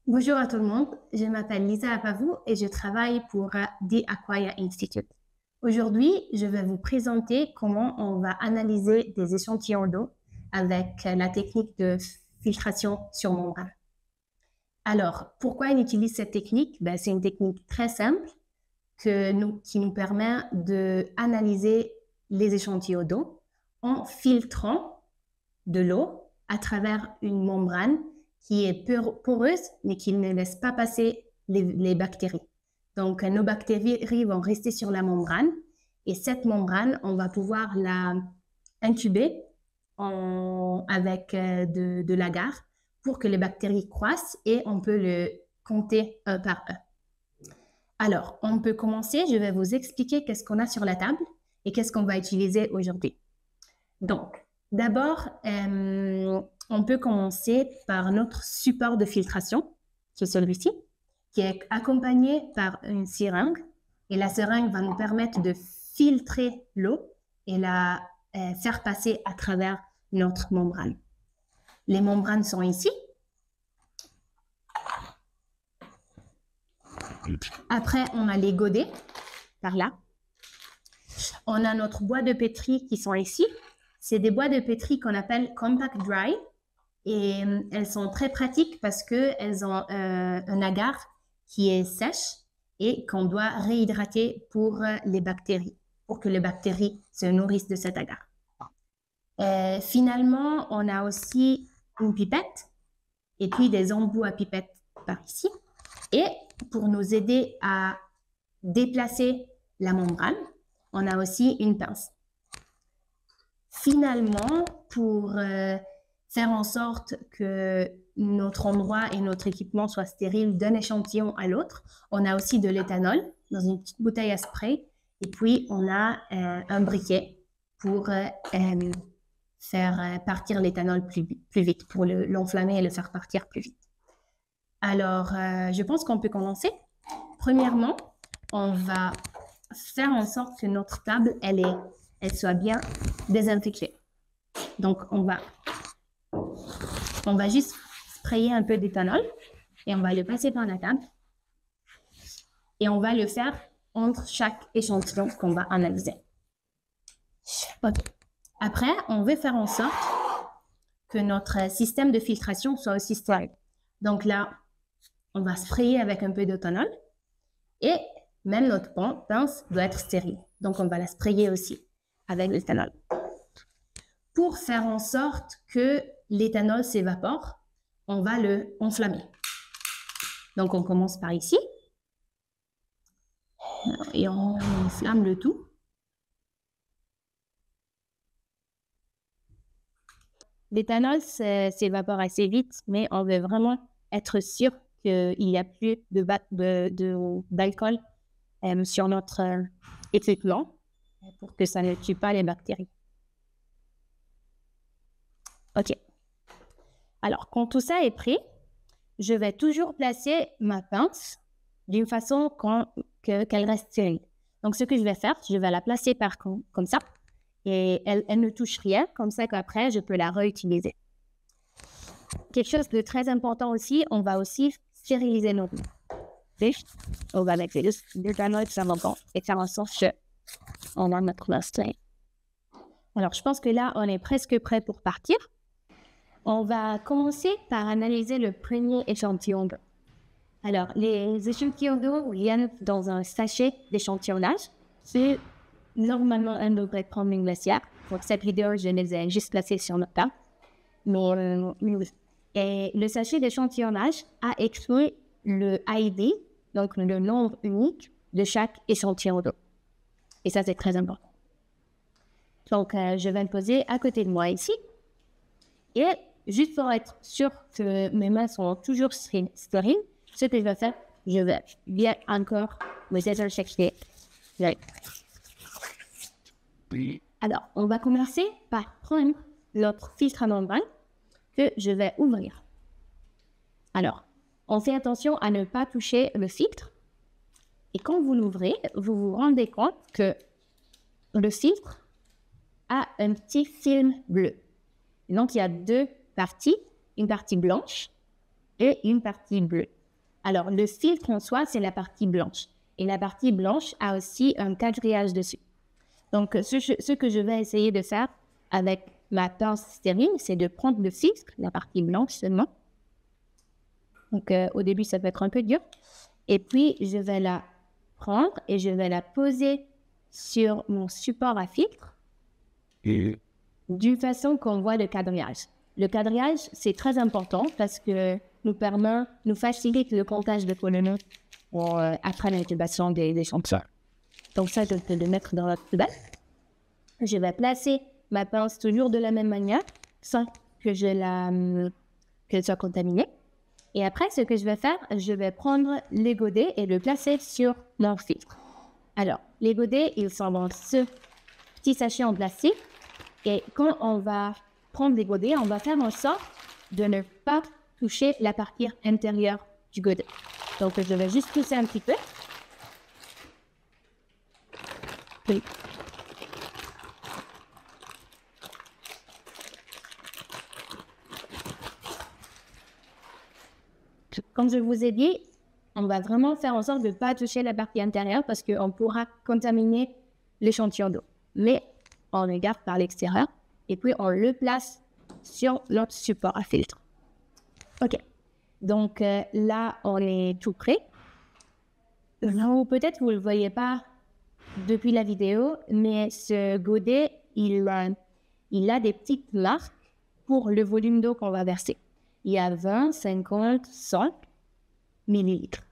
Bonjour à tout le monde, je m'appelle Lisa Apavou et je travaille pour The Acquire Institute. Aujourd'hui, je vais vous présenter comment on va analyser des échantillons d'eau avec la technique de filtration sur membrane. Alors, pourquoi on utilise cette technique? C'est une technique très simple qui nous permet d'analyser les échantillons d'eau en filtrant de l'eau à travers une membrane qui est poreuse, mais qui ne laisse pas passer les bactéries. Donc, nos bactéries vont rester sur la membrane et cette membrane, on va pouvoir la incuber avec de l'agar pour que les bactéries croissent et on peut le compter un par un. Alors, on peut commencer. Je vais vous expliquer qu'est-ce qu'on a sur la table et qu'est-ce qu'on va utiliser aujourd'hui. Donc, d'abord, on peut commencer par notre support de filtration, qui est celui-ci, qui est accompagné par une seringue. Et la seringue va nous permettre de filtrer l'eau et la faire passer à travers notre membrane. Les membranes sont ici. Après, on a les godets, par là. On a notre boîte de pétri qui sont ici. C'est des boîtes de pétri qu'on appelle Compact Dry. Et elles sont très pratiques parce qu'elles ont un agar qui est sèche et qu'on doit réhydrater pour les bactéries, pour que les bactéries se nourrissent de cet agar. Finalement, on a aussi une pipette et puis des embouts à pipette par ici. Et pour nous aider à déplacer la membrane, on a aussi une pince. Finalement, pour faire en sorte que notre endroit et notre équipement soient stériles d'un échantillon à l'autre, on a aussi de l'éthanol dans une petite bouteille à spray et puis on a un briquet pour faire partir l'éthanol plus vite, pour l'enflammer et le faire partir plus vite. Alors, je pense qu'on peut commencer. Premièrement, on va faire en sorte que notre table, elle soit bien désinfectée. Donc, on va juste sprayer un peu d'éthanol et on va le passer par la table. Et on va le faire entre chaque échantillon qu'on va analyser. Okay. Après, on veut faire en sorte que notre système de filtration soit aussi stérile. Donc là, on va sprayer avec un peu d'éthanol et même notre pince doit être stérile. Donc, on va la sprayer aussi avec l'éthanol. Pour faire en sorte que l'éthanol s'évapore, on va le enflammer. Donc, on commence par ici. Et on enflamme le tout. L'éthanol s'évapore assez vite, mais on veut vraiment être sûr qu'il n'y a plus d'alcool sur notre équipement pour que ça ne tue pas les bactéries. OK. Alors, quand tout ça est prêt, je vais toujours placer ma pince d'une façon qu'elle reste stérile. Donc, ce que je vais faire, je vais la placer comme ça et elle ne touche rien, comme ça qu'après, je peux la réutiliser. Quelque chose de très important aussi, on va aussi stériliser nos mains. On va mettre l'éthanol sur mon banc et faire en sorte qu'on a notre masque. Alors, je pense que là, on est presque prêt pour partir. On va commencer par analyser le premier échantillon d'eau. Alors, les échantillons d'eau viennent dans un sachet d'échantillonnage. C'est normalement un degré de prendre une glacière. Pour cette vidéo, je les ai juste placés sur notre table. Et le sachet d'échantillonnage a écrit le ID, donc le nombre unique de chaque échantillon d'eau. Et ça, c'est très important. Donc, je vais le poser à côté de moi ici. Et juste pour être sûr que mes mains sont toujours stériles, ce que je vais faire, je vais bien encore me désinfecter. Alors, on va commencer par prendre notre filtre à membrane que je vais ouvrir. Alors, on fait attention à ne pas toucher le filtre. Et quand vous l'ouvrez, vous vous rendez compte que le filtre a un petit film bleu. Et donc, il y a deux parties, une partie blanche et une partie bleue. Alors, le filtre en soi, c'est la partie blanche. Et la partie blanche a aussi un quadrillage dessus. Donc, ce que je vais essayer de faire avec ma pince stérile, c'est de prendre le filtre, la partie blanche seulement. Donc, au début, ça peut être un peu dur. Et puis, je vais la prendre et je vais la poser sur mon support à filtre d'une façon qu'on voit le quadrillage. Le quadrillage, c'est très important parce que nous facilite le comptage de polluants après l'intubation des champignons. Donc ça, je peux le mettre dans la poubelle. Je vais placer ma pince toujours de la même manière, sans que qu'elle soit contaminée. Et après, ce que je vais faire, je vais prendre les godets et le placer sur leur filtre. Alors, les godets, ils sont dans ce petit sachet en plastique. Et quand on va prendre les godets, on va faire en sorte de ne pas toucher la partie intérieure du godet. Donc, je vais juste pousser un petit peu. Oui. Comme je vous ai dit, on va vraiment faire en sorte de ne pas toucher la partie intérieure parce qu'on pourra contaminer l'échantillon d'eau. Mais on le garde par l'extérieur et puis on le place sur notre support à filtre. OK. Donc là, on est tout prêt. Peut-être vous ne le voyez pas depuis la vidéo, mais ce godet, il a des petites marques pour le volume d'eau qu'on va verser. Il y a 20, 50, 100 millilitres.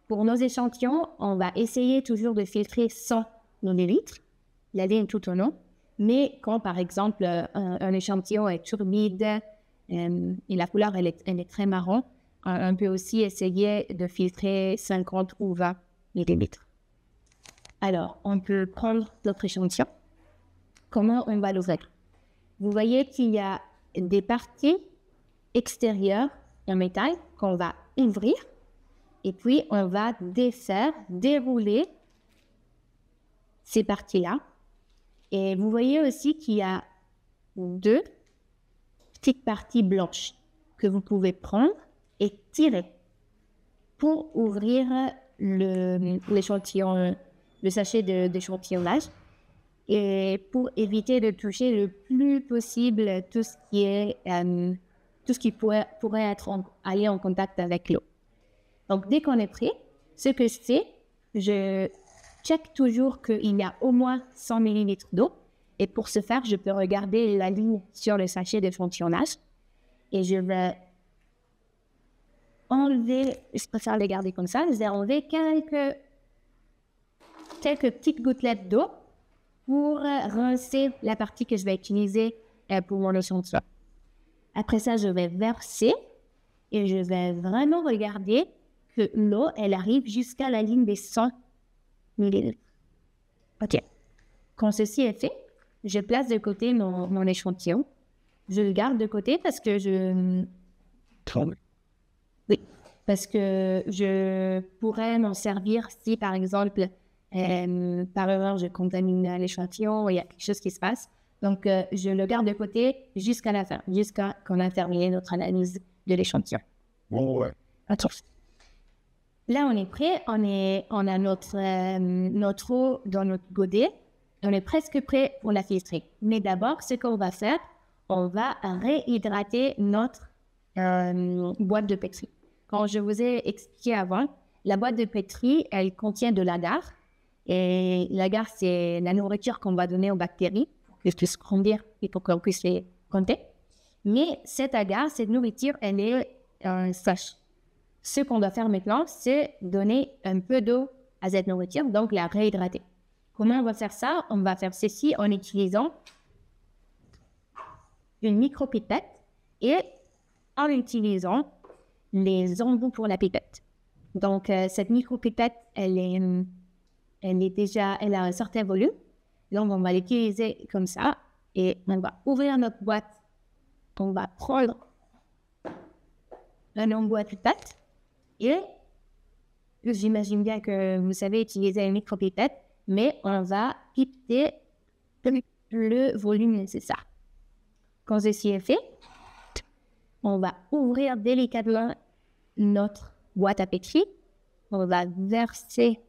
Pour nos échantillons, on va essayer toujours de filtrer 100 millilitres, la ligne tout au long. Mais quand, par exemple, un échantillon est turbide et la couleur elle est très marron, on peut aussi essayer de filtrer 50 ou 20 millilitres. Alors, on peut prendre notre échantillon. Comment on va l'ouvrir? Vous voyez qu'il y a des parties extérieures en métal qu'on va ouvrir et puis on va dérouler ces parties-là. Et vous voyez aussi qu'il y a 2 petites parties blanches que vous pouvez prendre et tirer pour ouvrir l'échantillon, le sachet d'échantillonnage et pour éviter de toucher le plus possible tout ce qui pourrait aller en contact avec l'eau. Donc, dès qu'on est prêt, ce que je fais, je check toujours qu'il y a au moins 100 ml d'eau. Et pour ce faire, je peux regarder la ligne sur le sachet d'échantillonnage. Et je vais enlever, je préfère les garder comme ça, je vais enlever quelques petites gouttelettes d'eau pour rincer la partie que je vais utiliser pour mon échantillon. Après ça, je vais verser et je vais vraiment regarder que l'eau, elle arrive jusqu'à la ligne des 100 millilitres. OK. Quand ceci est fait, je place de côté mon échantillon. Je le garde de côté parce que je pourrais m'en servir si, par exemple, par erreur, je contamine l'échantillon, il y a quelque chose qui se passe. Donc, je le garde de côté jusqu'à la fin, jusqu'à qu'on a terminé notre analyse de l'échantillon. Bon, ouais. Attention. Là, on est prêt. On a notre eau dans notre godet. On est presque prêt pour la filtrer. Mais d'abord, ce qu'on va faire, on va réhydrater notre boîte de pétri. Comme je vous ai expliqué avant, la boîte de pétri, elle contient de l'agar. Et l'agar, c'est la nourriture qu'on va donner aux bactéries pour qu'elles puissent grandir et pour qu'on puisse les compter. Mais cet agar, cette nourriture, elle est sèche. Ce qu'on doit faire maintenant, c'est donner un peu d'eau à cette nourriture, donc la réhydrater. Comment on va faire ça? On va faire ceci en utilisant une micro-pipette et en utilisant les embouts pour la pipette. Donc, cette micro-pipette, elle a un certain volume. Donc, on va l'utiliser comme ça et on va ouvrir notre boîte. On va prendre un embout à pipette et j'imagine bien que vous savez utiliser une micro-pipette, mais on va pipeter le volume nécessaire. Quand ceci est fait, on va ouvrir délicatement notre boîte à pétri. On va verser,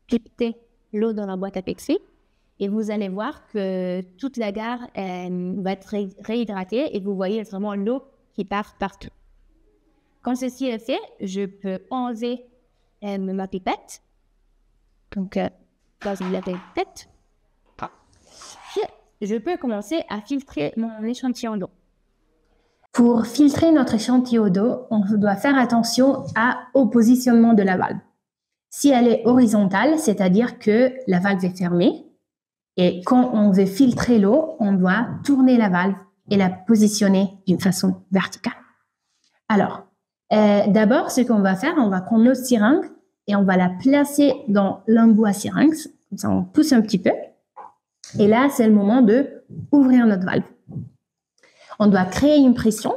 pipeter l'eau dans la boîte à pétri. Et vous allez voir que toute l'agar va être réhydratée et vous voyez vraiment l'eau qui part partout. Quand ceci est fait, je peux enlever ma pipette. Donc, dans la pipette, je peux commencer à filtrer mon échantillon d'eau. Pour filtrer notre échantillon d'eau, on doit faire attention au positionnement de la valve. Si elle est horizontale, c'est-à-dire que la valve est fermée, et quand on veut filtrer l'eau, on doit tourner la valve et la positionner d'une façon verticale. Alors, d'abord, ce qu'on va faire, on va prendre notre seringue et on va la placer dans l'embout à seringue. Comme ça, on pousse un petit peu. Et là, c'est le moment d'ouvrir notre valve. On doit créer une pression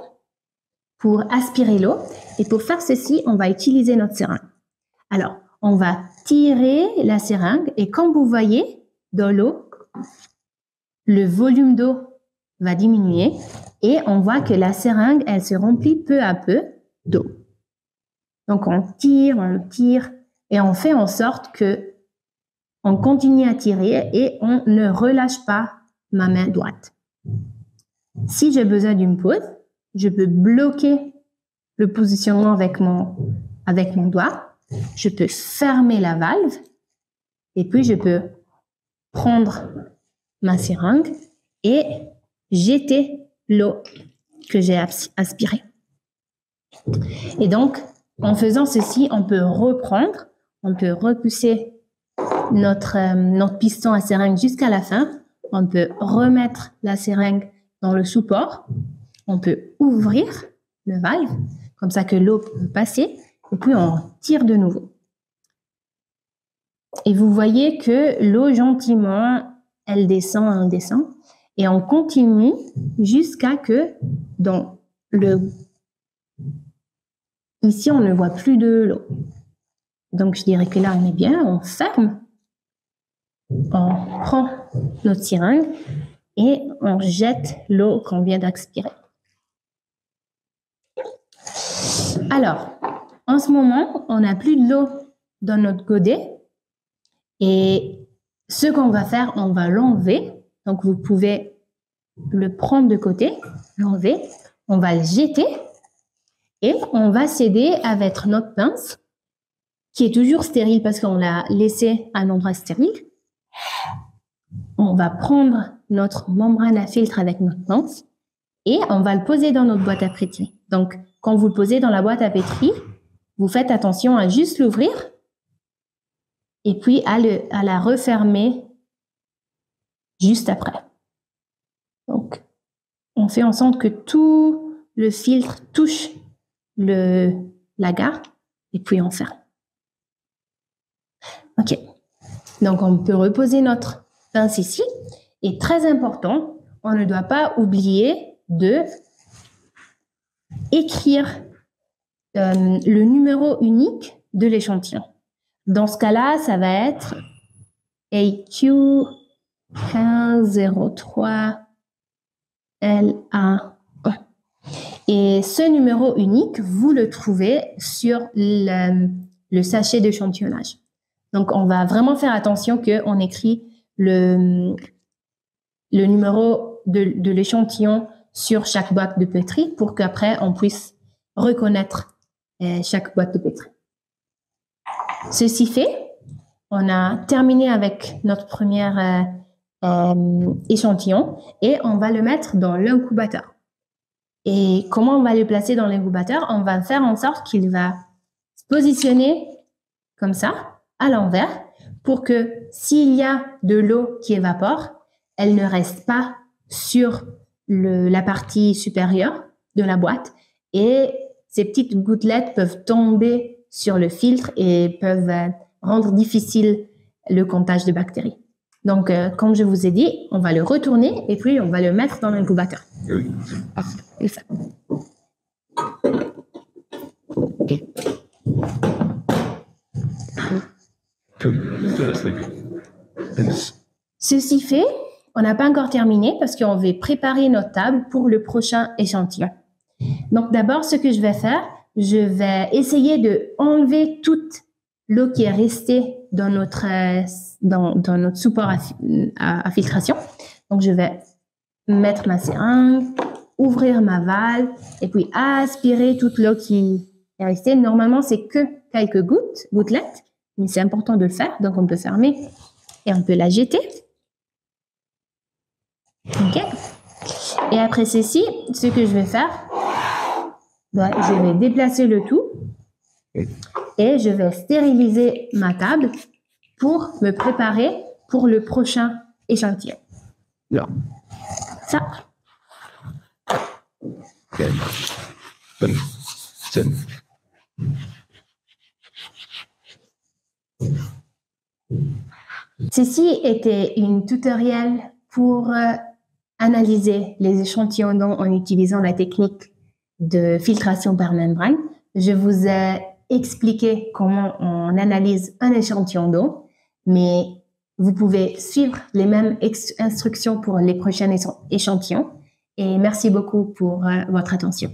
pour aspirer l'eau. Et pour faire ceci, on va utiliser notre seringue. Alors, on va tirer la seringue et comme vous voyez, dans l'eau, le volume d'eau va diminuer et on voit que la seringue, elle se remplit peu à peu d'eau. Donc, on tire et on fait en sorte que on continue à tirer et on ne relâche pas ma main droite. Si j'ai besoin d'une pause, je peux bloquer le positionnement avec mon doigt. Je peux fermer la valve et puis je peux prendre ma seringue et jeter l'eau que j'ai aspirée. Et donc, en faisant ceci, on peut reprendre, on peut repousser notre piston à seringue jusqu'à la fin. On peut remettre la seringue dans le support. On peut ouvrir le valve, comme ça que l'eau peut passer. Et puis, on tire de nouveau. Et vous voyez que l'eau, gentiment, elle descend. Et on continue jusqu'à que ici, on ne voit plus de l'eau. Donc, je dirais que là, on est bien. On ferme. On prend notre seringue et on jette l'eau qu'on vient d'aspirer. Alors, en ce moment, on n'a plus de l'eau dans notre godet. Et ce qu'on va faire, on va l'enlever. Donc, vous pouvez le prendre de côté, l'enlever. On va le jeter et on va s'aider avec notre pince qui est toujours stérile parce qu'on l'a laissé à un endroit stérile. On va prendre notre membrane à filtre avec notre pince et on va le poser dans notre boîte à pétri. Donc, quand vous le posez dans la boîte à pétri, vous faites attention à juste l'ouvrir et puis à la refermer juste après. Donc, on fait en sorte que tout le filtre touche l'agar et puis on ferme. OK. Donc, on peut reposer notre pince ici. Et très important, on ne doit pas oublier de écrire le numéro unique de l'échantillon. Dans ce cas-là, ça va être AQ 1503 LA1. Et ce numéro unique, vous le trouvez sur le sachet d'échantillonnage. Donc, on va vraiment faire attention qu'on écrit le numéro de l'échantillon sur chaque boîte de pétri pour qu'après, on puisse reconnaître chaque boîte de pétri. Ceci fait, on a terminé avec notre premier échantillon et on va le mettre dans l'incubateur. Et comment on va le placer dans l'incubateur? On va faire en sorte qu'il va se positionner comme ça, à l'envers, pour que s'il y a de l'eau qui évapore, elle ne reste pas sur la partie supérieure de la boîte et ces petites gouttelettes peuvent tomber sur le filtre et peuvent rendre difficile le comptage de bactéries. Donc, comme je vous ai dit, on va le retourner et puis on va le mettre dans l'incubateur. Oui. Et ça. Okay. Ceci fait, on n'a pas encore terminé parce qu'on veut préparer notre table pour le prochain échantillon. Donc, d'abord, ce que je vais faire, je vais essayer de enlever toute l'eau qui est restée dans notre support à filtration. Donc, je vais mettre ma seringue, ouvrir ma valve et puis aspirer toute l'eau qui est restée. Normalement, c'est que quelques gouttelettes, mais c'est important de le faire. Donc, on peut fermer et on peut la jeter. OK. Et après ceci, ce que je vais faire, je vais déplacer le tout et je vais stériliser ma table pour me préparer pour le prochain échantillon. Ja. Ça. 4, 5, 6. Ceci était une tutoriel pour analyser les échantillons d'eau en utilisant la technique de filtration par membrane. Je vous ai expliqué comment on analyse un échantillon d'eau, mais vous pouvez suivre les mêmes instructions pour les prochains échantillons. Et merci beaucoup pour votre attention.